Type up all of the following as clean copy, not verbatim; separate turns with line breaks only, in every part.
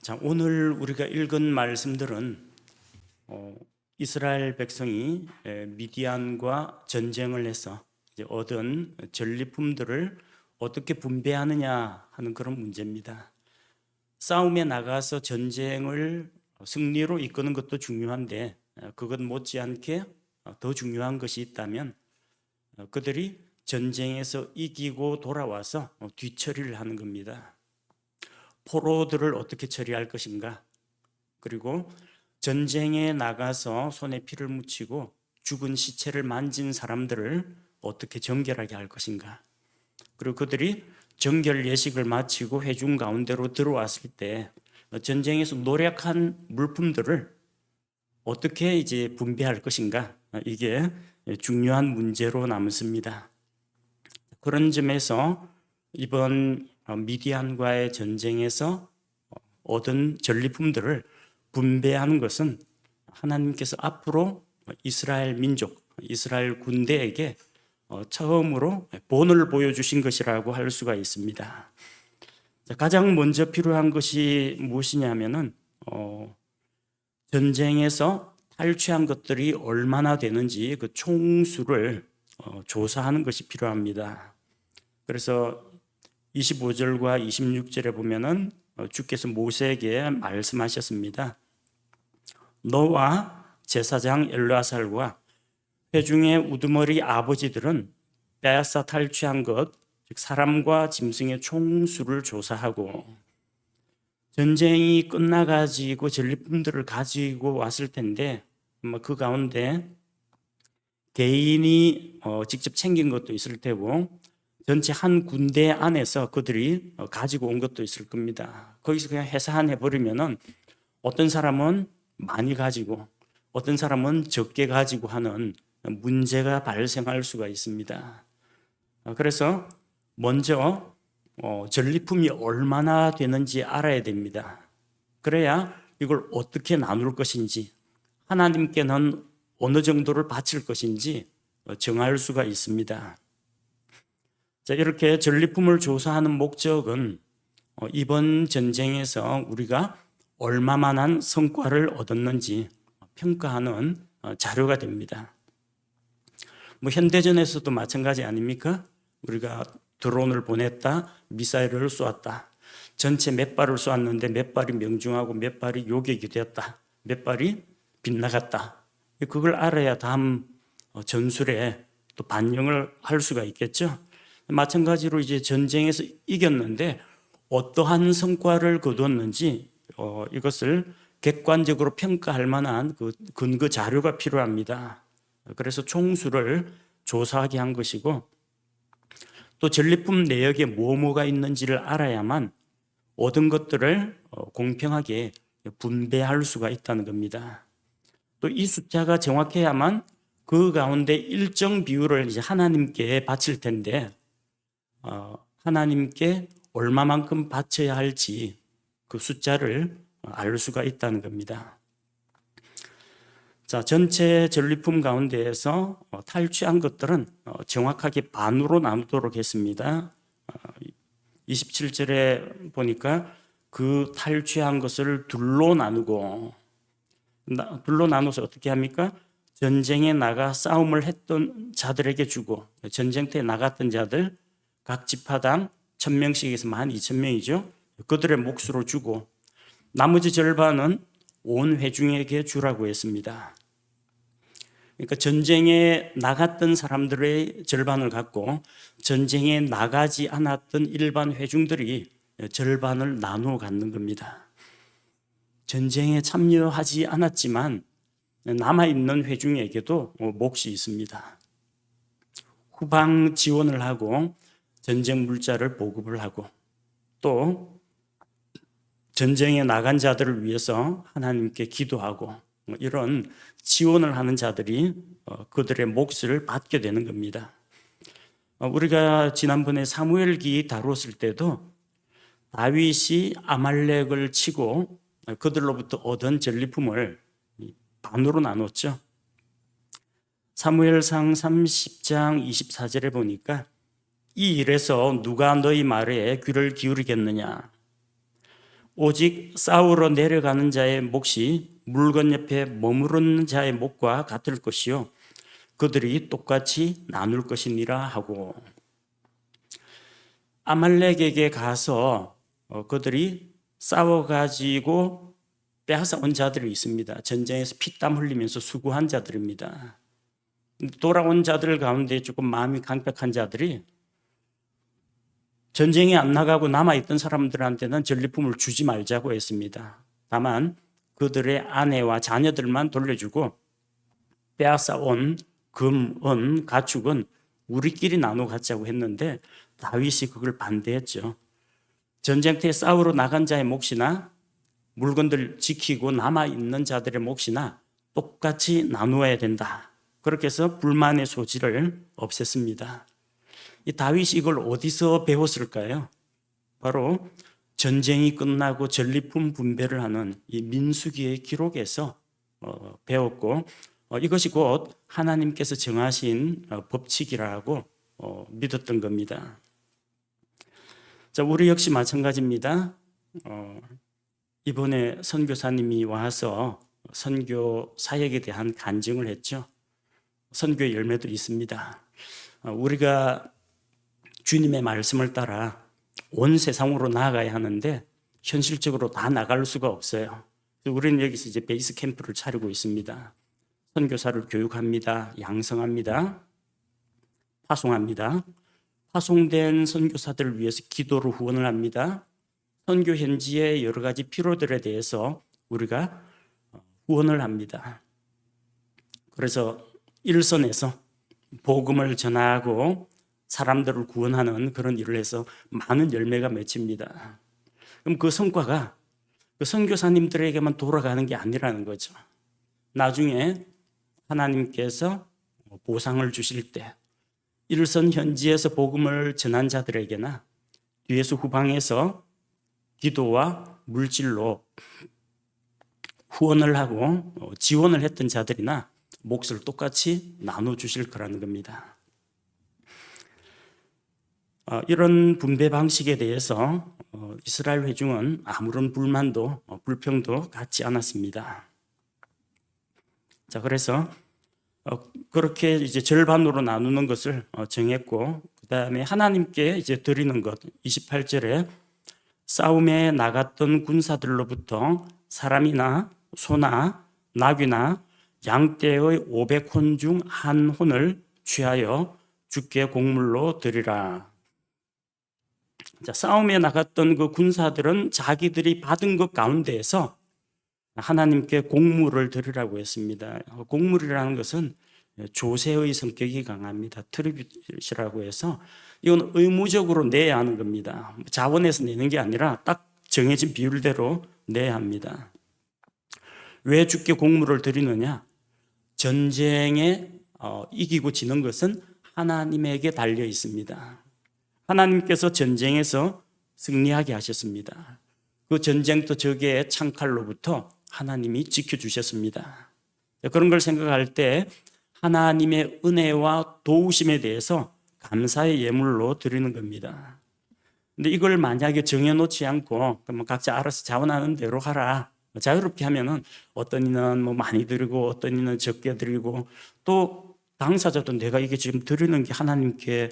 자, 오늘 우리가 읽은 말씀들은 이스라엘 백성이 미디안과 전쟁을 해서 이제 얻은 전리품들을 어떻게 분배하느냐 하는 그런 문제입니다. 싸움에 나가서 전쟁을 승리로 이끄는 것도 중요한데 그것 못지않게 더 중요한 것이 있다면 그들이 전쟁에서 이기고 돌아와서 뒤처리를 하는 겁니다. 포로들을 어떻게 처리할 것인가, 그리고 전쟁에 나가서 손에 피를 묻히고 죽은 시체를 만진 사람들을 어떻게 정결하게 할 것인가, 그리고 그들이 정결 예식을 마치고 회중 가운데로 들어왔을 때 전쟁에서 노력한 물품들을 어떻게 이제 분배할 것인가, 이게 중요한 문제로 남습니다. 그런 점에서 이번 미디안과의 전쟁에서 얻은 전리품들을 분배하는 것은 하나님께서 앞으로 이스라엘 민족, 이스라엘 군대에게 처음으로 본을 보여주신 것이라고 할 수가 있습니다. 가장 먼저 필요한 것이 무엇이냐면은 전쟁에서 탈취한 것들이 얼마나 되는지 그 총수를 조사하는 것이 필요합니다. 그래서 25절과 26절에 보면은 주께서 모세에게 말씀하셨습니다. 너와 제사장 엘르아살과 회중의 우두머리 아버지들은 빼앗아 탈취한 것, 즉 사람과 짐승의 총수를 조사하고 전쟁이 끝나가지고 전리품들을 가지고 왔을 텐데 그 가운데 개인이 직접 챙긴 것도 있을 테고 전체 한 군대 안에서 그들이 가지고 온 것도 있을 겁니다. 거기서 그냥 해산해버리면은 어떤 사람은 많이 가지고 어떤 사람은 적게 가지고 하는 문제가 발생할 수가 있습니다. 그래서 먼저 전리품이 얼마나 되는지 알아야 됩니다. 그래야 이걸 어떻게 나눌 것인지, 하나님께는 어느 정도를 바칠 것인지 정할 수가 있습니다. 자, 이렇게 전리품을 조사하는 목적은 이번 전쟁에서 우리가 얼마만한 성과를 얻었는지 평가하는 자료가 됩니다. 현대전에서도 마찬가지 아닙니까? 우리가 드론을 보냈다, 미사일을 쏘았다. 전체 몇 발을 쏘았는데 몇 발이 명중하고 몇 발이 요격이 되었다, 몇 발이 빗나갔다. 그걸 알아야 다음 전술에 또 반영을 할 수가 있겠죠. 마찬가지로 이제 전쟁에서 이겼는데 어떠한 성과를 거두었는지 이것을 객관적으로 평가할 만한 그 근거 자료가 필요합니다. 그래서 총수를 조사하게 한 것이고, 또 전리품 내역에 뭐가 있는지를 알아야만 얻은 것들을 공평하게 분배할 수가 있다는 겁니다. 또 이 숫자가 정확해야만 그 가운데 일정 비율을 이제 하나님께 바칠 텐데 하나님께 얼마만큼 바쳐야 할지 그 숫자를 알 수가 있다는 겁니다. 자, 전체 전리품 가운데에서 탈취한 것들은 정확하게 반으로 나누도록 했습니다. 27절에 보니까 그 탈취한 것을 둘로 나누고, 둘로 나눠서 어떻게 합니까? 전쟁에 나가 싸움을 했던 자들에게 주고, 전쟁터에 나갔던 자들 각 지파당 1000명씩에서 12,000명이죠. 그들의 몫으로 주고, 나머지 절반은 온 회중에게 주라고 했습니다. 그러니까 전쟁에 나갔던 사람들의 절반을 갖고 전쟁에 나가지 않았던 일반 회중들이 절반을 나누어 갖는 겁니다. 전쟁에 참여하지 않았지만 남아있는 회중에게도 몫이 있습니다. 후방 지원을 하고 전쟁 물자를 보급을 하고 또 전쟁에 나간 자들을 위해서 하나님께 기도하고 이런 지원을 하는 자들이 그들의 몫을 받게 되는 겁니다. 우리가 지난번에 사무엘기 다뤘을 때도 다윗이 아말렉을 치고 그들로부터 얻은 전리품을 반으로 나눴죠. 사무엘상 30장 24절에 보니까 이 일에서 누가 너희 말에 귀를 기울이겠느냐, 오직 싸우러 내려가는 자의 몫이 물건 옆에 머무르는 자의 몫과 같을 것이요 그들이 똑같이 나눌 것이니라 하고, 아말렉에게 가서 그들이 싸워가지고 빼앗아온 자들이 있습니다. 전쟁에서 피땀 흘리면서 수고한 자들입니다. 돌아온 자들 가운데 조금 마음이 강팍한 자들이 전쟁에 안 나가고 남아있던 사람들한테는 전리품을 주지 말자고 했습니다. 다만 그들의 아내와 자녀들만 돌려주고 빼앗아온 금, 은, 가축은 우리끼리 나눠 갖자고 했는데 다윗이 그걸 반대했죠. 전쟁터에 싸우러 나간 자의 몫이나 물건들 지키고 남아있는 자들의 몫이나 똑같이 나누어야 된다. 그렇게 해서 불만의 소지를 없앴습니다. 이 다윗이 이걸 어디서 배웠을까요? 바로 전쟁이 끝나고 전리품 분배를 하는 이 민수기의 기록에서 배웠고, 이것이 곧 하나님께서 정하신 법칙이라고 믿었던 겁니다. 자, 우리 역시 마찬가지입니다. 이번에 선교사님이 와서 선교 사역에 대한 간증을 했죠. 선교의 열매도 있습니다. 우리가 주님의 말씀을 따라 온 세상으로 나아가야 하는데 현실적으로 다 나갈 수가 없어요. 우리는 여기서 이제 베이스 캠프를 차리고 있습니다. 선교사를 교육합니다. 양성합니다. 파송합니다. 파송된 선교사들을 위해서 기도로 후원을 합니다. 선교 현지의 여러 가지 필요들에 대해서 우리가 후원을 합니다. 그래서 일선에서 복음을 전하고 사람들을 구원하는 그런 일을 해서 많은 열매가 맺힙니다. 그럼 그 성과가 그 선교사님들에게만 돌아가는 게 아니라는 거죠. 나중에 하나님께서 보상을 주실 때 일선 현지에서 복음을 전한 자들에게나 뒤에서 후방에서 기도와 물질로 후원을 하고 지원을 했던 자들이나 몫을 똑같이 나눠주실 거라는 겁니다. 이런 분배 방식에 대해서 이스라엘 회중은 아무런 불만도 불평도 갖지 않았습니다. 자, 그래서 그렇게 이제 절반으로 나누는 것을 정했고, 그 다음에 하나님께 이제 드리는 것, 28절에 싸움에 나갔던 군사들로부터 사람이나 소나 나귀나 양떼의 500혼 중 한 혼을 취하여 주께 곡물로 드리라. 자, 싸움에 나갔던 그 군사들은 자기들이 받은 것 가운데에서 하나님께 곡물을 드리라고 했습니다. 곡물이라는 것은 조세의 성격이 강합니다. 트리뷰트라고 해서 이건 의무적으로 내야 하는 겁니다. 자원에서 내는 게 아니라 딱 정해진 비율대로 내야 합니다. 왜 주께 곡물을 드리느냐? 전쟁에 이기고 지는 것은 하나님에게 달려 있습니다. 하나님께서 전쟁에서 승리하게 하셨습니다. 그 전쟁터 적의 창칼로부터 하나님이 지켜주셨습니다. 그런 걸 생각할 때 하나님의 은혜와 도우심에 대해서 감사의 예물로 드리는 겁니다. 근데 이걸 만약에 정해놓지 않고 그러면 각자 알아서 자원하는 대로 하라, 자유롭게 하면은 어떤 이는 뭐 많이 드리고 어떤 이는 적게 드리고, 또 당사자도 내가 이게 지금 드리는 게 하나님께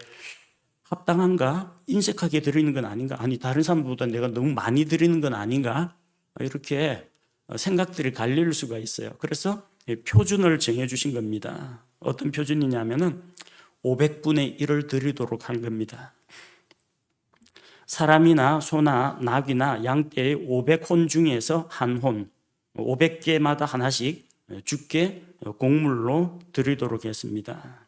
합당한가? 인색하게 드리는 건 아닌가? 아니, 다른 사람보다 내가 너무 많이 드리는 건 아닌가? 이렇게 생각들이 갈릴 수가 있어요. 그래서 표준을 정해 주신 겁니다. 어떤 표준이냐면은 500분의 1을 드리도록 한 겁니다. 사람이나 소나 나귀나 양떼의 500혼 중에서 한 혼, 500개마다 하나씩 주께 곡물로 드리도록 했습니다.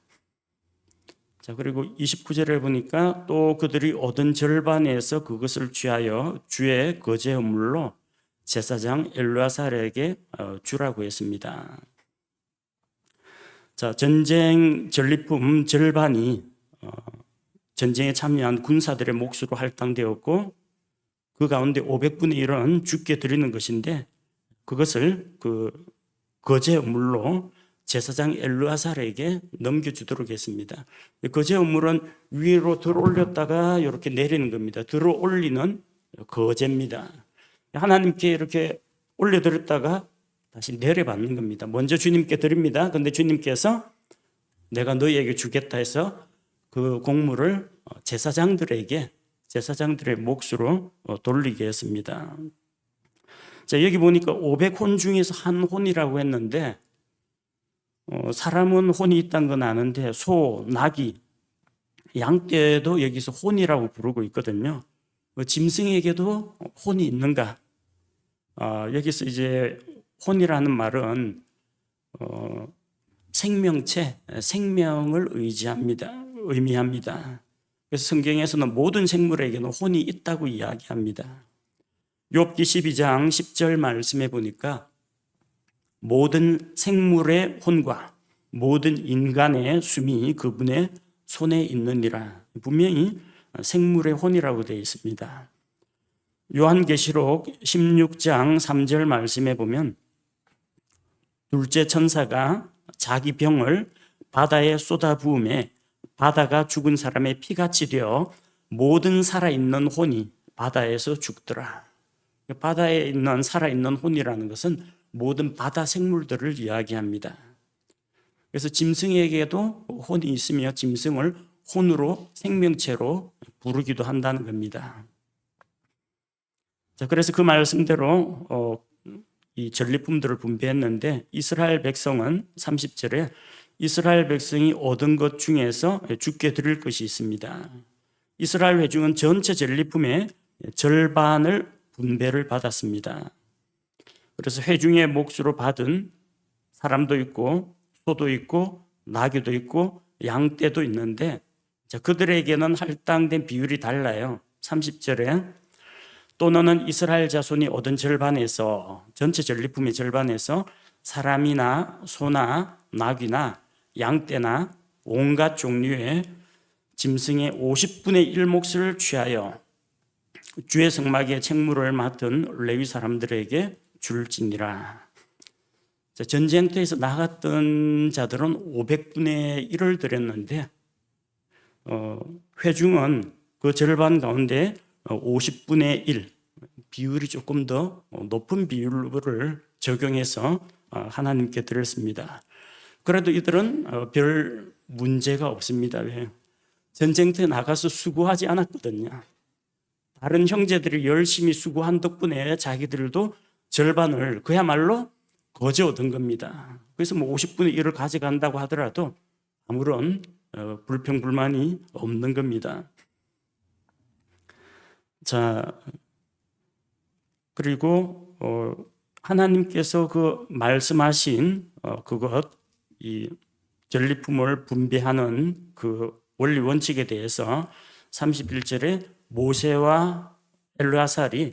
자, 그리고 29절에 보니까 또 그들이 얻은 절반에서 그것을 취하여 주의 거제 헌물로 제사장 엘르아살에게 주라고 했습니다. 자, 전쟁 전리품 절반이 전쟁에 참여한 군사들의 몫으로 할당되었고, 그 가운데 500분의 1은 주께 드리는 것인데, 그것을 그 거제 헌물로 제사장 엘르아살에게 넘겨주도록 했습니다. 거제 헌물은 위로 들어 올렸다가 이렇게 내리는 겁니다. 들어 올리는 거제입니다. 하나님께 이렇게 올려드렸다가 다시 내려받는 겁니다. 먼저 주님께 드립니다. 근데 주님께서 내가 너희에게 주겠다 해서 그 곡물을 제사장들의 몫으로 돌리게 했습니다. 자, 여기 보니까 500혼 중에서 한 혼이라고 했는데 사람은 혼이 있다는 건 아는데 소, 나귀, 양떼도 여기서 혼이라고 부르고 있거든요. 짐승에게도 혼이 있는가? 여기서 이제 혼이라는 말은 생명체, 생명을 의미합니다. 그래서 성경에서는 모든 생물에게는 혼이 있다고 이야기합니다. 욥기 12장 10절 말씀해 보니까 모든 생물의 혼과 모든 인간의 숨이 그분의 손에 있느니라. 분명히 생물의 혼이라고 되어 있습니다. 요한계시록 16장 3절 말씀해 보면 둘째 천사가 자기 병을 바다에 쏟아부음에 바다가 죽은 사람의 피같이 되어 모든 살아있는 혼이 바다에서 죽더라. 바다에 있는 살아있는 혼이라는 것은 모든 바다 생물들을 이야기합니다. 그래서 짐승에게도 혼이 있으며 짐승을 혼으로 생명체로 부르기도 한다는 겁니다. 자, 그래서 그 말씀대로 이 전리품들을 분배했는데 이스라엘 백성은 30절에 이스라엘 백성이 얻은 것 중에서 주께 드릴 것이 있습니다. 이스라엘 회중은 전체 전리품의 절반을 분배를 받았습니다. 그래서 회중의 몫으로 받은 사람도 있고 소도 있고 나귀도 있고 양떼도 있는데 자, 그들에게는 할당된 비율이 달라요. 30절에 또 너는 이스라엘 자손이 얻은 절반에서 전체 전리품의 절반에서 사람이나 소나 나귀나 양떼나 온갖 종류의 짐승의 50분의 1 몫을 취하여 주의 성막의 책무를 맡은 레위 사람들에게 줄지니라. 전쟁터에서 나갔던 자들은 500분의 1을 드렸는데 회중은 그 절반 가운데 50분의 1 비율이 조금 더 높은 비율을 적용해서 하나님께 드렸습니다. 그래도 이들은 별 문제가 없습니다. 왜? 전쟁터에 나가서 수고하지 않았거든요. 다른 형제들이 열심히 수고한 덕분에 자기들도 절반을 그야말로 거저 얻은 겁니다. 그래서 50분의 1을 가져간다고 하더라도 아무런 불평불만이 없는 겁니다. 자, 그리고 하나님께서 그 말씀하신 그것 이 전리품을 분배하는 그 원리 원칙에 대해서 31절에 모세와 엘르아살이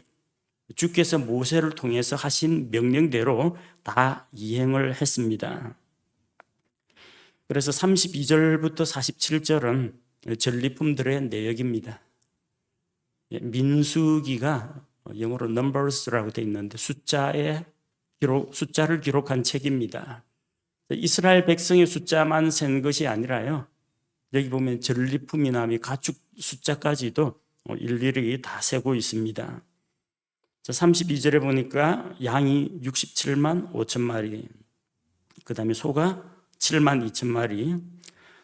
주께서 모세를 통해서 하신 명령대로 다 이행을 했습니다. 그래서 32절부터 47절은 전리품들의 내역입니다. 민수기가 영어로 numbers라고 되어 있는데 숫자를 기록한 책입니다. 이스라엘 백성의 숫자만 센 것이 아니라요. 여기 보면 전리품이나 가축 숫자까지도 일일이 다 세고 있습니다. 32절에 보니까 양이 67만 5천 마리, 그 다음에 소가 7만 2천 마리,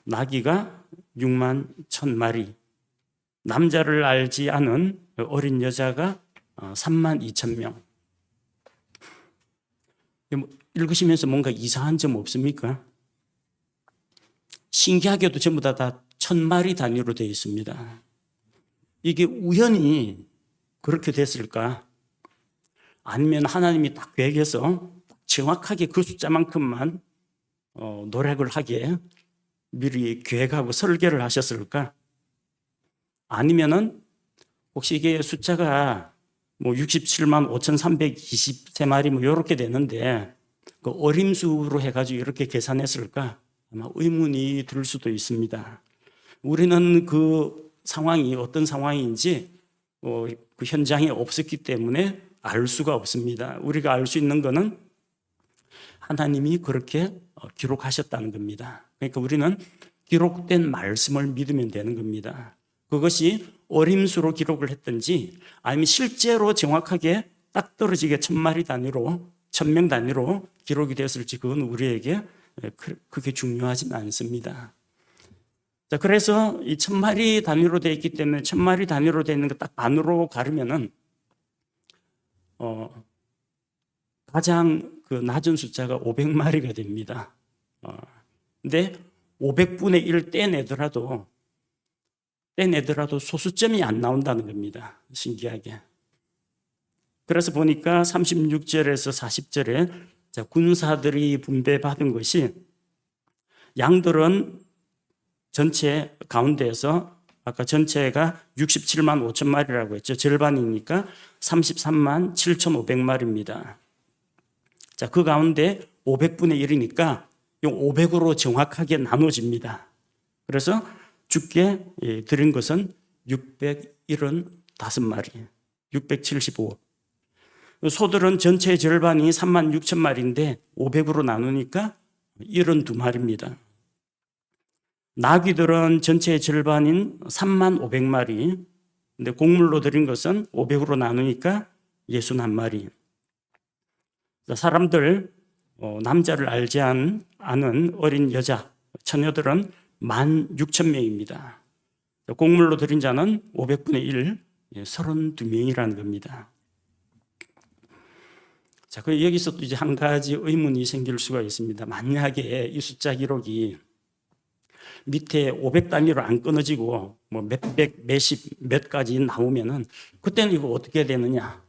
나귀가 6만 1천 마리, 남자를 알지 않은 어린 여자가 3만 2천 명. 읽으시면서 뭔가 이상한 점 없습니까? 신기하게도 전부 다 1,000마리 단위로 되어 있습니다. 이게 우연히 그렇게 됐을까? 아니면 하나님이 딱 계획해서 정확하게 그 숫자만큼만 노력을 하게 미리 계획하고 설계를 하셨을까? 아니면은 혹시 이게 숫자가 67만 5,323마리 이렇게 되는데 그 어림수로 해가지고 이렇게 계산했을까? 아마 의문이 들 수도 있습니다. 우리는 그 상황이 어떤 상황인지 그 현장에 없었기 때문에 알 수가 없습니다. 우리가 알 수 있는 것은 하나님이 그렇게 기록하셨다는 겁니다. 그러니까 우리는 기록된 말씀을 믿으면 되는 겁니다. 그것이 어림수로 기록을 했든지 아니면 실제로 정확하게 딱 떨어지게 1000마리 단위로 1000명 단위로 기록이 됐을지 그건 우리에게 그렇게 중요하진 않습니다. 자, 그래서 이 1000마리 단위로 되어 있기 때문에 1000마리 단위로 되어 있는 거 딱 반으로 가르면은 가장 그 낮은 숫자가 500마리가 됩니다. 근데 500분의 1 떼내더라도 소수점이 안 나온다는 겁니다. 신기하게. 그래서 보니까 36절에서 40절에 군사들이 분배받은 것이 양들은 전체 가운데에서 아까 전체가 67만 5천 마리라고 했죠. 절반이니까 33만 7,500마리입니다. 자, 그 가운데 500분의 1이니까 500으로 정확하게 나눠집니다. 그래서 주께 드린 것은 675마리, 675. 소들은 전체의 절반이 3만 6천 마리인데 500으로 나누니까 72마리입니다. 나귀들은 전체의 절반인 3만 500마리, 근데 곡물로 드린 것은 500으로 나누니까 61마리. 사람들, 남자를 알지 않은 어린 여자, 처녀들은 16,000명입니다. 곡물로 드린 자는 500분의 1, 32명이라는 겁니다. 자, 여기서 또 이제 한 가지 의문이 생길 수가 있습니다. 만약에 이 숫자 기록이 밑에 500 단위로 안 끊어지고 뭐 몇백, 몇십, 몇 가지 나오면은 그때는 이거 어떻게 되느냐?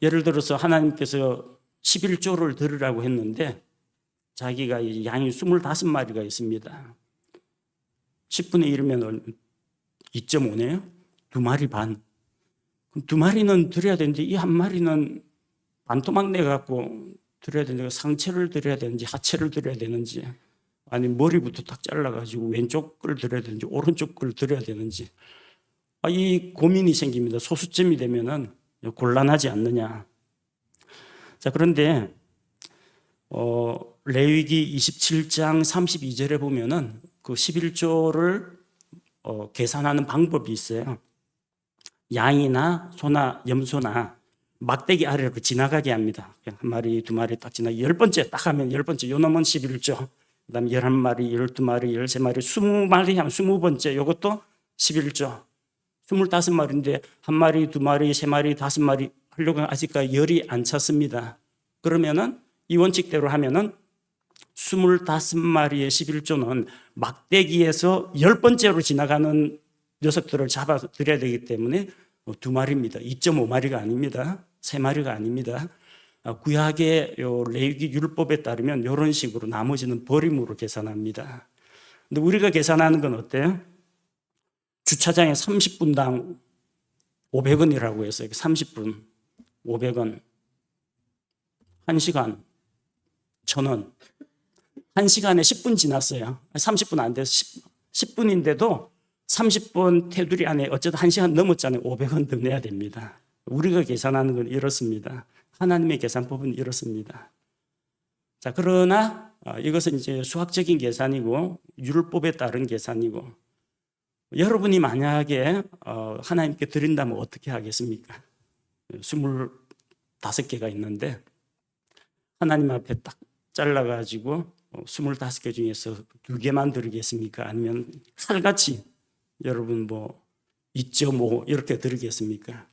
예를 들어서 하나님께서 11조를 드리라고 했는데 자기가 양이 25마리가 있습니다. 10분의 1이면 2.5네요? 2마리 반. 그럼 2마리는 드려야 되는데 이 한 마리는 반토막 내갖고 드려야 되는데 상체를 드려야 되는지 하체를 드려야 되는지 아니 머리부터 딱 잘라가지고 왼쪽 걸 드려야 되는지 오른쪽 걸 드려야 되는지 이 고민이 생깁니다. 소수점이 되면은 곤란하지 않느냐. 자, 그런데 레위기 27장 32절에 보면은 그 11조를 계산하는 방법이 있어요. 양이나 소나 염소나 막대기 아래로 지나가게 합니다. 그냥 한 마리, 두 마리 딱 지나가. 10번째 딱 하면 10번째 요 놈은 11조. 그다음에 11마리, 12마리, 13마리, 20마리 하면 20번째 요것도 11조. 25마리인데 한 마리, 두 마리, 세 마리, 다섯 마리 하려고 아직까지 열이 안 찼습니다. 그러면은 이 원칙대로 하면은 25마리의 11조는 막대기에서 10번째로 지나가는 녀석들을 잡아 드려야 되기 때문에 2마리입니다. 2.5마리가 아닙니다. 3마리가 아닙니다. 구약의 레위기 율법에 따르면 이런 식으로 나머지는 버림으로 계산합니다. 근데 우리가 계산하는 건 어때요? 주차장에 30분당 500원이라고 해서 30분 500원, 1시간 1,000원. 1시간에 10분 지났어요. 30분 안 돼서 10분인데도 30분 테두리 안에 어쨌든 1시간 넘었잖아요. 500원 더 내야 됩니다. 우리가 계산하는 건 이렇습니다. 하나님의 계산법은 이렇습니다. 자, 그러나 이것은 이제 수학적인 계산이고 율법에 따른 계산이고 여러분이 만약에 하나님께 드린다면 어떻게 하겠습니까? 25개가 있는데 하나님 앞에 딱 잘라가지고 25개 중에서 2개만 드리겠습니까? 아니면 칼같이 여러분 2.5 이렇게 드리겠습니까?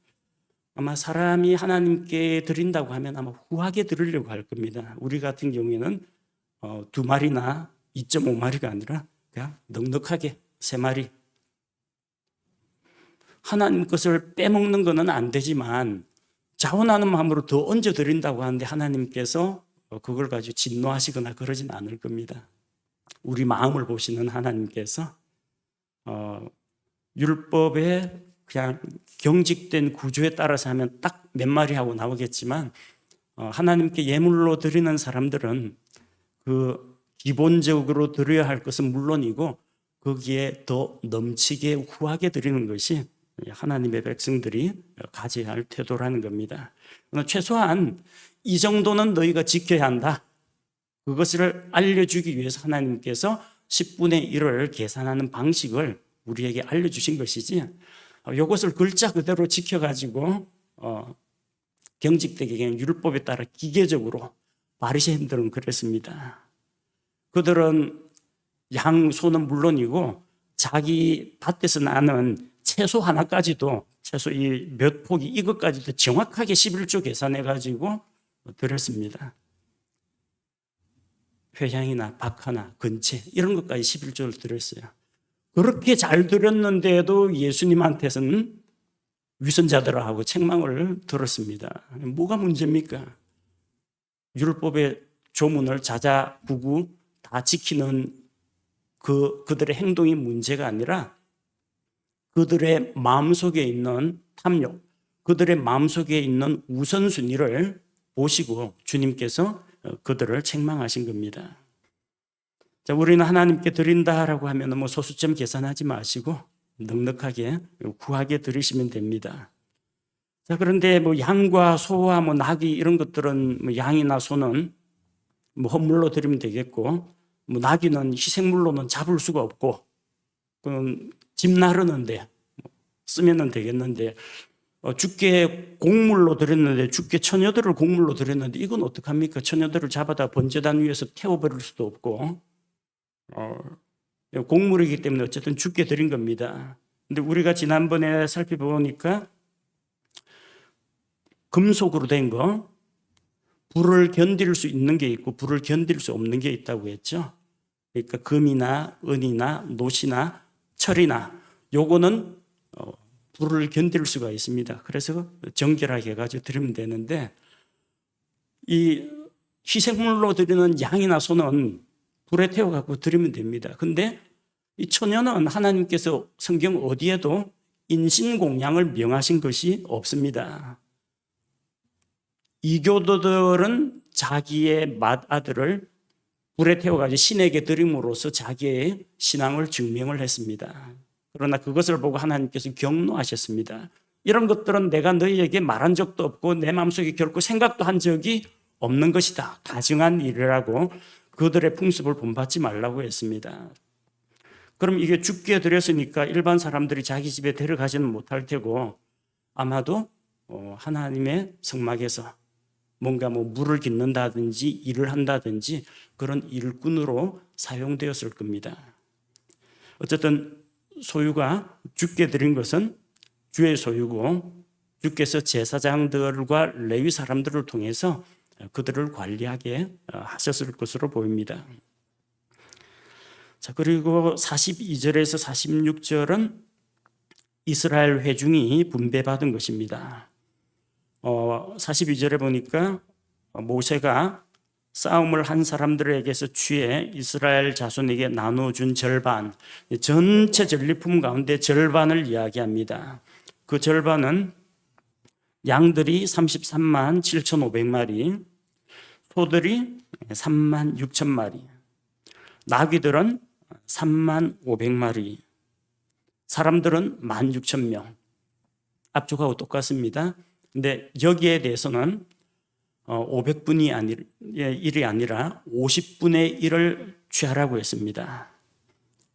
아마 사람이 하나님께 드린다고 하면 아마 후하게 드리려고 할 겁니다. 우리 같은 경우에는 2마리나 2.5마리가 아니라 그냥 넉넉하게 3마리. 하나님 것을 빼먹는 것은 안 되지만 자원하는 마음으로 더 얹어 드린다고 하는데 하나님께서 그걸 가지고 진노하시거나 그러진 않을 겁니다. 우리 마음을 보시는 하나님께서 율법의 그냥 경직된 구조에 따라서 하면 딱 몇 마리 하고 나오겠지만 하나님께 예물로 드리는 사람들은 그 기본적으로 드려야 할 것은 물론이고 거기에 더 넘치게 후하게 드리는 것이 하나님의 백성들이 가져야 할 태도라는 겁니다. 최소한 이 정도는 너희가 지켜야 한다. 그것을 알려주기 위해서 하나님께서 10분의 1을 계산하는 방식을 우리에게 알려주신 것이지 이것을 글자 그대로 지켜가지고 경직되게 그냥 율법에 따라 기계적으로 바리새인들은 그랬습니다. 그들은 양, 소는 물론이고 자기 밭에서 나는 채소 하나까지도 채소 이 몇 포기 이것까지도 정확하게 11조 계산해가지고 드렸습니다. 회향이나 박하나 근채 이런 것까지 11조를 드렸어요. 그렇게 잘 드렸는데도 예수님한테서는 위선자들하고 책망을 들었습니다. 뭐가 문제입니까? 율법의 조문을 자자구구 다 지키는 그들의 행동이 문제가 아니라 그들의 마음속에 있는 탐욕, 그들의 마음속에 있는 우선순위를 보시고 주님께서 그들을 책망하신 겁니다. 자, 우리는 하나님께 드린다라고 하면 뭐 소수점 계산하지 마시고 넉넉하게 구하게 드리시면 됩니다. 자, 그런데 뭐 양과 소와 뭐 낙이 이런 것들은 뭐 양이나 소는 뭐 헌물로 드리면 되겠고, 뭐 나귀는 희생물로는 잡을 수가 없고, 그럼 집 나르는데 쓰면은 되겠는데, 주께 곡물로 드렸는데 주께 처녀들을 곡물로 드렸는데 이건 어떡합니까? 처녀들을 잡아다 번제단 위에서 태워버릴 수도 없고, 곡물이기 때문에 어쨌든 주께 드린 겁니다. 근데 우리가 지난번에 살펴보니까 금속으로 된 거, 불을 견딜 수 있는 게 있고 불을 견딜 수 없는 게 있다고 했죠. 그러니까 금이나 은이나 노시나 철이나 요거는 불을 견딜 수가 있습니다. 그래서 정결하게 해가지고 드리면 되는데, 이 희생물로 드리는 양이나 소는 불에 태워갖고 드리면 됩니다. 근데 이 처녀는 하나님께서 성경 어디에도 인신공양을 명하신 것이 없습니다. 이교도들은 자기의 맏아들을 불에 태워가지고 신에게 드림으로써 자기의 신앙을 증명을 했습니다. 그러나 그것을 보고 하나님께서 경노하셨습니다. 이런 것들은 내가 너희에게 말한 적도 없고 내 마음속에 결코 생각도 한 적이 없는 것이다. 가증한 일이라고 그들의 풍습을 본받지 말라고 했습니다. 그럼 이게 죽게 드렸으니까 일반 사람들이 자기 집에 데려가지는 못할 테고 아마도 하나님의 성막에서 뭔가 뭐 물을 깃는다든지 일을 한다든지 그런 일꾼으로 사용되었을 겁니다. 어쨌든 소유가 주께 드린 것은 주의 소유고 주께서 제사장들과 레위 사람들을 통해서 그들을 관리하게 하셨을 것으로 보입니다. 자, 그리고 42절에서 46절은 이스라엘 회중이 분배받은 것입니다. 42절에 보니까 모세가 싸움을 한 사람들에게서 취해 이스라엘 자손에게 나눠준 절반, 전체 전리품 가운데 절반을 이야기합니다. 그 절반은 양들이 33만 7,500마리, 소들이 3만 6천 마리, 나귀들은 3만 500마리, 사람들은 1만 6천 명. 앞쪽하고 똑같습니다. 근데 여기에 대해서는 500분의 1이 아니라 50분의 1을 취하라고 했습니다.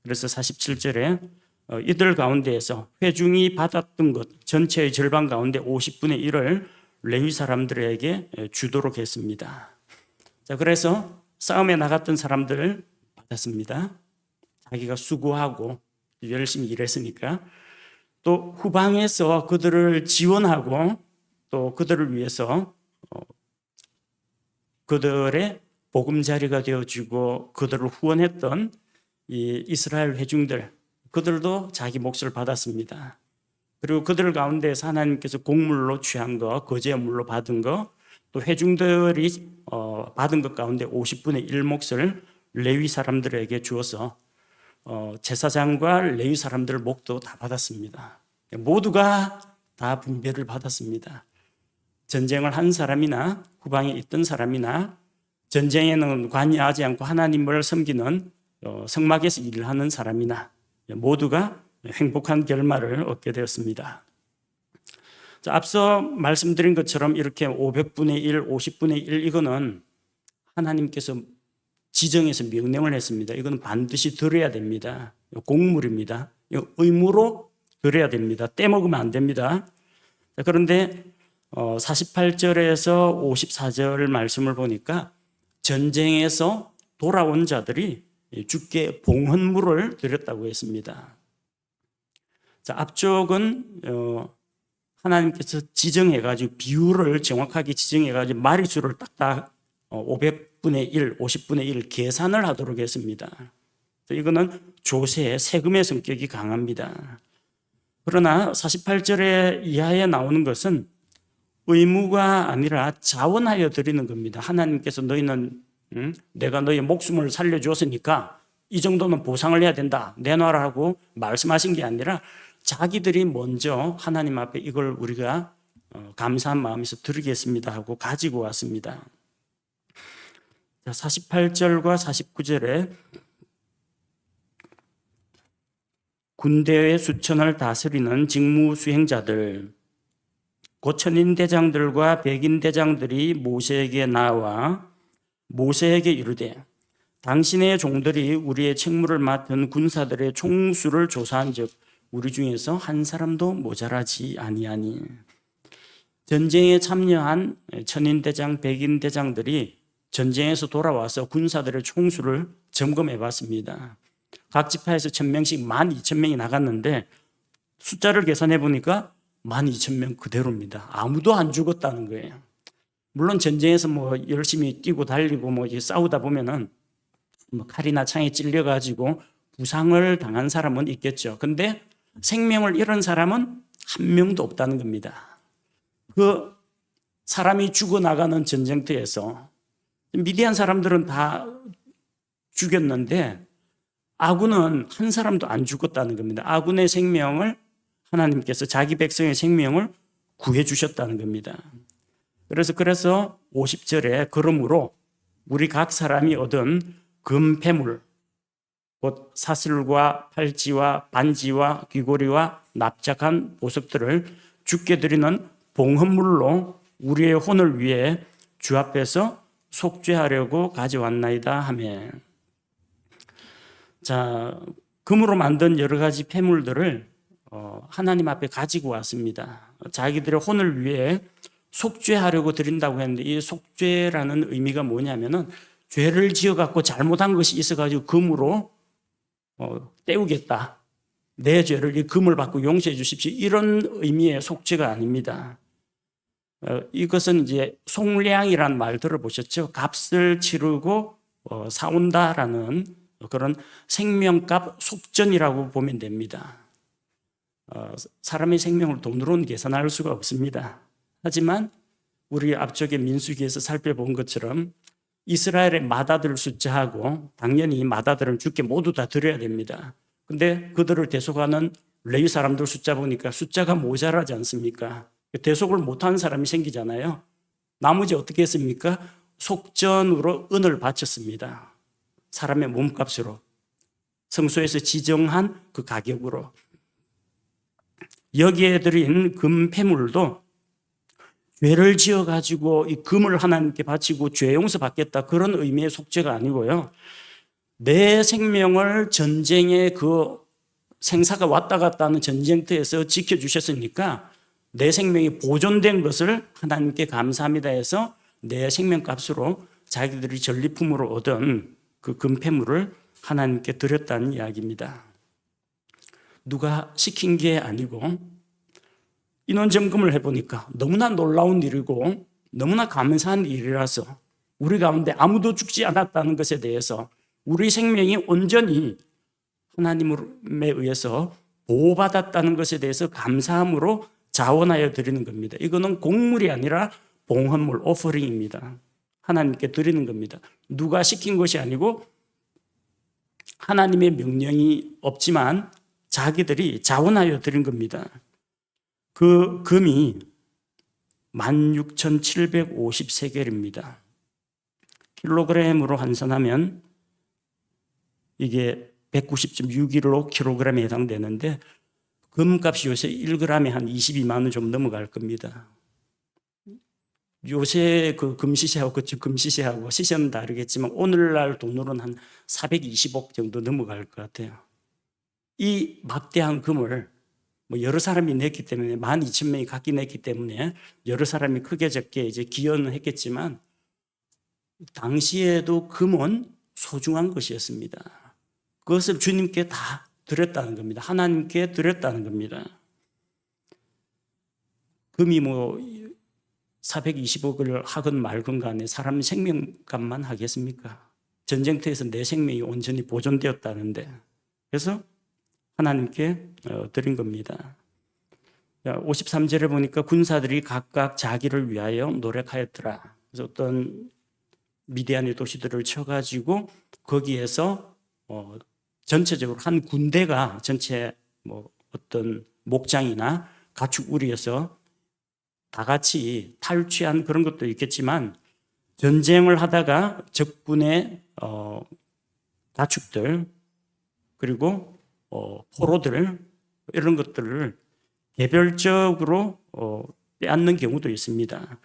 그래서 47절에 이들 가운데에서 회중이 받았던 것 전체의 절반 가운데 50분의 1을 레위 사람들에게 주도록 했습니다. 자, 그래서 싸움에 나갔던 사람들을 받았습니다. 자기가 수고하고 열심히 일했으니까. 또 후방에서 그들을 지원하고 또 그들을 위해서 그들의 보금자리가 되어주고 그들을 후원했던 이 이스라엘 회중들, 그들도 자기 몫을 받았습니다. 그리고 그들 가운데서 하나님께서 곡물로 취한 거, 거제의 물로 받은 거, 또 회중들이 받은 것 가운데 50분의 1 몫을 레위 사람들에게 주어서 제사장과 레위 사람들 몫도 다 받았습니다. 모두가 다 분배를 받았습니다. 전쟁을 한 사람이나 후방에 있던 사람이나 전쟁에는 관여하지 않고 하나님을 섬기는 성막에서 일을 하는 사람이나 모두가 행복한 결말을 얻게 되었습니다. 자, 앞서 말씀드린 것처럼 이렇게 500분의 1, 50분의 1 이거는 하나님께서 지정해서 명령을 했습니다. 이거는 반드시 드려야 됩니다. 공물입니다. 의무로 드려야 됩니다. 떼먹으면 안 됩니다. 그런데 48절에서 54절 말씀을 보니까 전쟁에서 돌아온 자들이 주께 봉헌물을 드렸다고 했습니다. 자, 앞쪽은 하나님께서 지정해가지고 비율을 정확하게 지정해가지고 마리수를 딱딱 500분의 1, 50분의 1 계산을 하도록 했습니다. 이거는 조세, 세금의 성격이 강합니다. 그러나 48절에 이하에 나오는 것은 의무가 아니라 자원하여 드리는 겁니다. 하나님께서 너희는 내가 너희 목숨을 살려주었으니까 이 정도는 보상을 해야 된다, 내놔라고 말씀하신 게 아니라 자기들이 먼저 하나님 앞에 이걸 우리가 감사한 마음에서 드리겠습니다 하고 가지고 왔습니다. 48절과 49절에 군대의 수천을 다스리는 직무 수행자들, 고천인 대장들과 백인 대장들이 모세에게 나와 모세에게 이르되 당신의 종들이 우리의 책무를 맡은 군사들의 총수를 조사한즉 우리 중에서 한 사람도 모자라지 아니하니. 전쟁에 참여한 천인 대장, 백인 대장들이 전쟁에서 돌아와서 군사들의 총수를 점검해 봤습니다. 각 지파에서 1000명씩 12,000명이 나갔는데 숫자를 계산해 보니까 12,000명 그대로입니다. 아무도 안 죽었다는 거예요. 물론 전쟁에서 열심히 뛰고 달리고 싸우다 보면은 칼이나 창에 찔려가지고 부상을 당한 사람은 있겠죠. 근데 생명을 잃은 사람은 한 명도 없다는 겁니다. 그 사람이 죽어나가는 전쟁터에서 미디안 사람들은 다 죽였는데 아군은 한 사람도 안 죽었다는 겁니다. 아군의 생명을 하나님께서 자기 백성의 생명을 구해 주셨다는 겁니다. 그래서 50절에 그러므로 우리 각 사람이 얻은 금폐물, 곧 사슬과 팔찌와 반지와 귀고리와 납작한 보석들을 주께 드리는 봉헌물로 우리의 혼을 위해 주 앞에서 속죄하려고 가져왔나이다 하며. 자, 금으로 만든 여러 가지 폐물들을 하나님 앞에 가지고 왔습니다. 자기들의 혼을 위해 속죄하려고 드린다고 했는데 이 속죄라는 의미가 뭐냐면은 죄를 지어갖고 잘못한 것이 있어가지고 금으로 때우겠다. 내 죄를 이 금을 받고 용서해 주십시오. 이런 의미의 속죄가 아닙니다. 이것은 이제 속량이라는 말 들어보셨죠? 값을 치르고 사온다라는 그런 생명값 속전이라고 보면 됩니다. 사람의 생명을 돈으로는 계산할 수가 없습니다. 하지만 우리 앞쪽에 민수기에서 살펴본 것처럼 이스라엘의 맏아들 숫자하고 당연히 맏아들은 주께 모두 다 드려야 됩니다. 근데 그들을 대속하는 레위 사람들 숫자 보니까 숫자가 모자라지 않습니까? 대속을 못하는 사람이 생기잖아요. 나머지 어떻게 했습니까? 속전으로 은을 바쳤습니다. 사람의 몸값으로 성소에서 지정한 그 가격으로. 여기에 드린 금 폐물도 죄를 지어가지고 이 금을 하나님께 바치고 죄 용서 받겠다 그런 의미의 속죄가 아니고요. 내 생명을 전쟁의 그 생사가 왔다 갔다 하는 전쟁터에서 지켜주셨으니까 내 생명이 보존된 것을 하나님께 감사합니다 해서 내 생명값으로 자기들이 전리품으로 얻은 그 금폐물을 하나님께 드렸다는 이야기입니다. 누가 시킨 게 아니고 인원점검을 해보니까 너무나 놀라운 일이고 너무나 감사한 일이라서 우리 가운데 아무도 죽지 않았다는 것에 대해서 우리 생명이 온전히 하나님에 의해서 보호받았다는 것에 대해서 감사함으로 자원하여 드리는 겁니다. 이거는 곡물이 아니라 봉헌물, 오퍼링입니다. 하나님께 드리는 겁니다. 누가 시킨 것이 아니고 하나님의 명령이 없지만 자기들이 자원하여 드린 겁니다. 그 금이 16,750세겔입니다. 킬로그램으로 환산하면 이게 190.61kg에 해당되는데 금값이 요새 1g에 한 22만 원 좀 넘어갈 겁니다. 요새 그 금시세하고 그쪽 금시세하고 시세는 다르겠지만 오늘날 돈으로는 한 420억 정도 넘어갈 것 같아요. 이 막대한 금을 뭐 여러 사람이 냈기 때문에 12,000명이 각기 냈기 때문에 여러 사람이 크게 적게 이제 기여는 했겠지만 당시에도 금은 소중한 것이었습니다. 그것을 주님께 다 드렸다는 겁니다. 하나님께 드렸다는 겁니다. 금이 뭐 420억을 하건 말건 간에 사람 생명값만 하겠습니까? 전쟁터에서 내 생명이 온전히 보존되었다는데, 그래서 하나님께 드린 겁니다. 53절에 보니까 군사들이 각각 자기를 위하여 노력하였더라. 그래서 어떤 미디안의 도시들을 쳐가지고 거기에서 전체적으로 한 군대가 전체 뭐 어떤 목장이나 가축 우리에서 다 같이 탈취한 그런 것도 있겠지만, 전쟁을 하다가 적군의 가축들 그리고 포로들 이런 것들을 개별적으로 빼앗는 경우도 있습니다.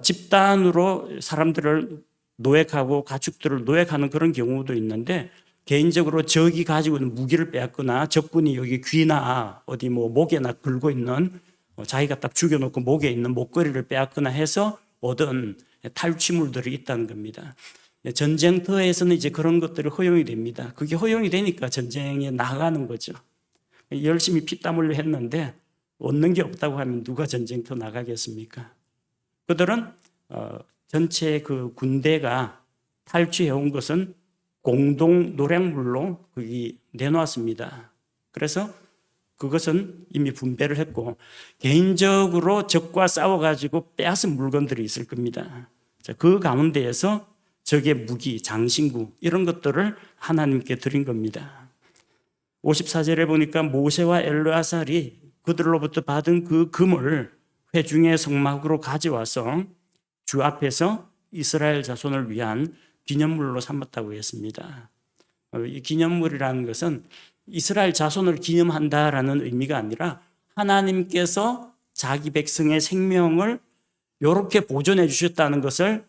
집단으로 사람들을 노획하고 가축들을 노획하는 그런 경우도 있는데, 개인적으로 적이 가지고 있는 무기를 빼앗거나 적군이 여기 귀나 어디 뭐 목에나 걸고 있는 자기가 딱 죽여놓고 목에 있는 목걸이를 빼앗거나 해서 얻은 탈취물들이 있다는 겁니다. 전쟁터에서는 이제 그런 것들이 허용이 됩니다. 그게 허용이 되니까 전쟁에 나가는 거죠. 열심히 피땀 흘려 했는데 얻는 게 없다고 하면 누가 전쟁터 나가겠습니까? 그들은 전체 그 군대가 탈취해온 것은 공동 노량물로 거기 내놓았습니다. 그래서 그것은 이미 분배를 했고, 개인적으로 적과 싸워가지고 빼앗은 물건들이 있을 겁니다. 그 가운데에서 적의 무기, 장신구 이런 것들을 하나님께 드린 겁니다. 54절에 보니까 모세와 엘르아살이 그들로부터 받은 그 금을 회중의 성막으로 가져와서 주 앞에서 이스라엘 자손을 위한 기념물로 삼았다고 했습니다. 이 기념물이라는 것은 이스라엘 자손을 기념한다라는 의미가 아니라 하나님께서 자기 백성의 생명을 이렇게 보존해 주셨다는 것을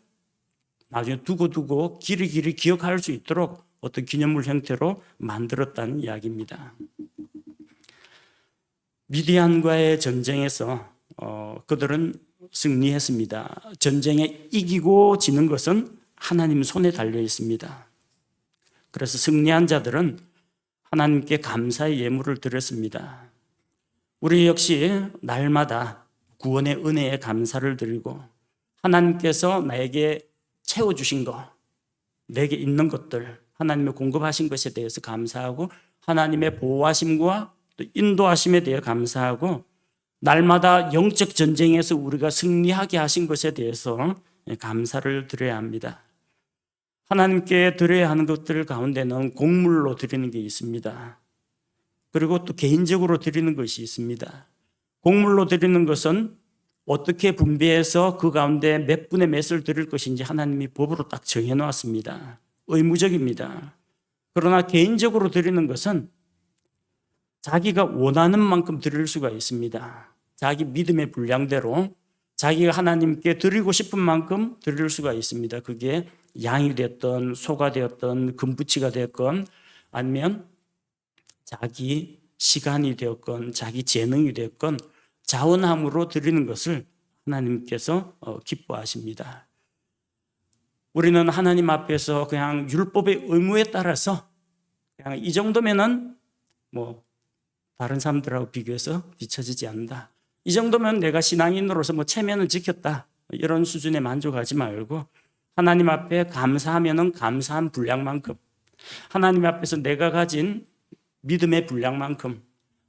나중에 두고 길이 기억할 수 있도록 어떤 기념물 형태로 만들었다는 이야기입니다. 미디안과의 전쟁에서 그들은 승리했습니다. 전쟁에 이기고 지는 것은 하나님 손에 달려 있습니다. 그래서 승리한 자들은 하나님께 감사의 예물을 드렸습니다. 우리 역시 날마다 구원의 은혜에 감사를 드리고, 하나님께서 나에게 채워주신 것, 내게 있는 것들, 하나님의 공급하신 것에 대해서 감사하고, 하나님의 보호하심과 또 인도하심에 대해 감사하고, 날마다 영적 전쟁에서 우리가 승리하게 하신 것에 대해서 감사를 드려야 합니다. 하나님께 드려야 하는 것들 가운데는 곡물로 드리는 게 있습니다. 그리고 또 개인적으로 드리는 것이 있습니다. 곡물로 드리는 것은 어떻게 분배해서 그 가운데 몇 분의 몇을 드릴 것인지 하나님이 법으로 딱 정해놓았습니다. 의무적입니다. 그러나 개인적으로 드리는 것은 자기가 원하는 만큼 드릴 수가 있습니다. 자기 믿음의 분량대로 자기가 하나님께 드리고 싶은 만큼 드릴 수가 있습니다. 그게 양이 됐든 소가 되었든 금부치가 되었건 아니면 자기 시간이 되었건 자기 재능이 되었건 자원함으로 드리는 것을 하나님께서 기뻐하십니다. 우리는 하나님 앞에서 그냥 율법의 의무에 따라서 그냥 이 정도면은 뭐 다른 사람들하고 비교해서 뒤처지지 않는다, 이 정도면 내가 신앙인으로서 뭐 체면은 지켰다, 이런 수준에 만족하지 말고 하나님 앞에 감사하면은 감사한 분량만큼, 하나님 앞에서 내가 가진 믿음의 분량만큼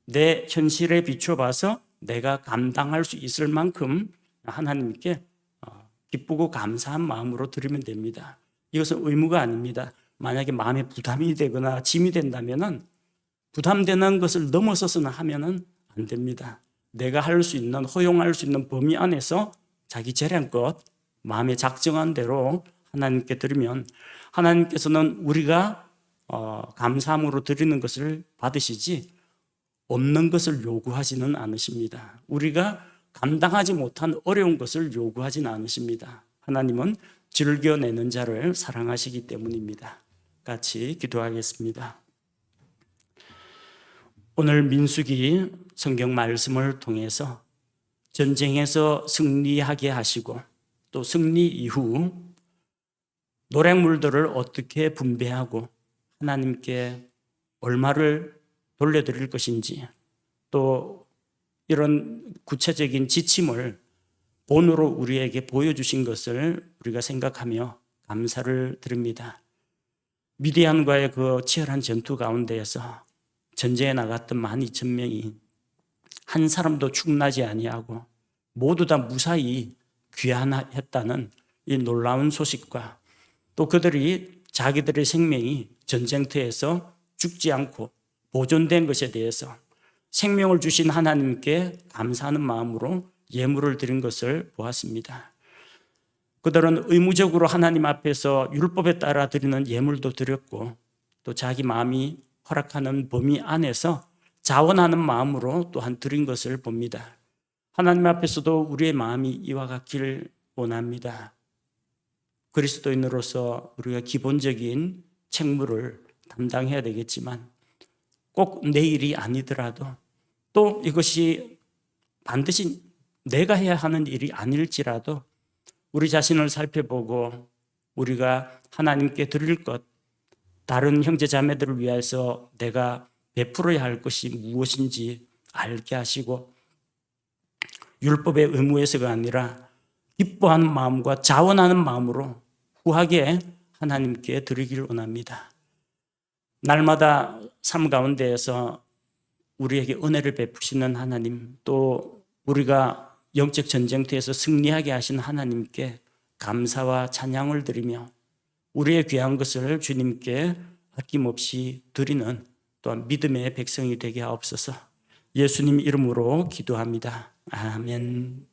내 현실에 비춰봐서 내가 감당할 수 있을 만큼 하나님께 기쁘고 감사한 마음으로 드리면 됩니다. 이것은 의무가 아닙니다. 만약에 마음에 부담이 되거나 짐이 된다면은 부담되는 것을 넘어서서는 하면은 안 됩니다. 내가 할 수 있는, 허용할 수 있는 범위 안에서 자기 재량껏 마음에 작정한 대로 하나님께 드리면 하나님께서는 우리가 감사함으로 드리는 것을 받으시지 없는 것을 요구하지는 않으십니다. 우리가 감당하지 못한 어려운 것을 요구하지는 않으십니다. 하나님은 즐겨내는 자를 사랑하시기 때문입니다. 같이 기도하겠습니다. 오늘 민수기 성경 말씀을 통해서 전쟁에서 승리하게 하시고 또 승리 이후 노략물들을 어떻게 분배하고 하나님께 얼마를 돌려드릴 것인지 또 이런 구체적인 지침을 본으로 우리에게 보여주신 것을 우리가 생각하며 감사를 드립니다. 미디안과의 그 치열한 전투 가운데에서 전쟁에 나갔던 12,000명이 한 사람도 축나지 아니하고 모두 다 무사히 귀환했다는 이 놀라운 소식과 또 그들이 자기들의 생명이 전쟁터에서 죽지 않고 보존된 것에 대해서 생명을 주신 하나님께 감사하는 마음으로 예물을 드린 것을 보았습니다. 그들은 의무적으로 하나님 앞에서 율법에 따라 드리는 예물도 드렸고 또 자기 마음이 허락하는 범위 안에서 자원하는 마음으로 또한 드린 것을 봅니다. 하나님 앞에서도 우리의 마음이 이와 같기를 원합니다. 그리스도인으로서 우리가 기본적인 책무를 담당해야 되겠지만 꼭 내일이 아니더라도 또 이것이 반드시 내가 해야 하는 일이 아닐지라도 우리 자신을 살펴보고 우리가 하나님께 드릴 것, 다른 형제 자매들을 위해서 내가 베풀어야 할 것이 무엇인지 알게 하시고 율법의 의무에서가 아니라 기뻐하는 마음과 자원하는 마음으로 후하게 하나님께 드리기를 원합니다. 날마다 삶 가운데에서 우리에게 은혜를 베푸시는 하나님, 또 우리가 영적 전쟁터에서 승리하게 하신 하나님께 감사와 찬양을 드리며 우리의 귀한 것을 주님께 아낌없이 드리는 또한 믿음의 백성이 되게 하옵소서. 예수님 이름으로 기도합니다. 아멘.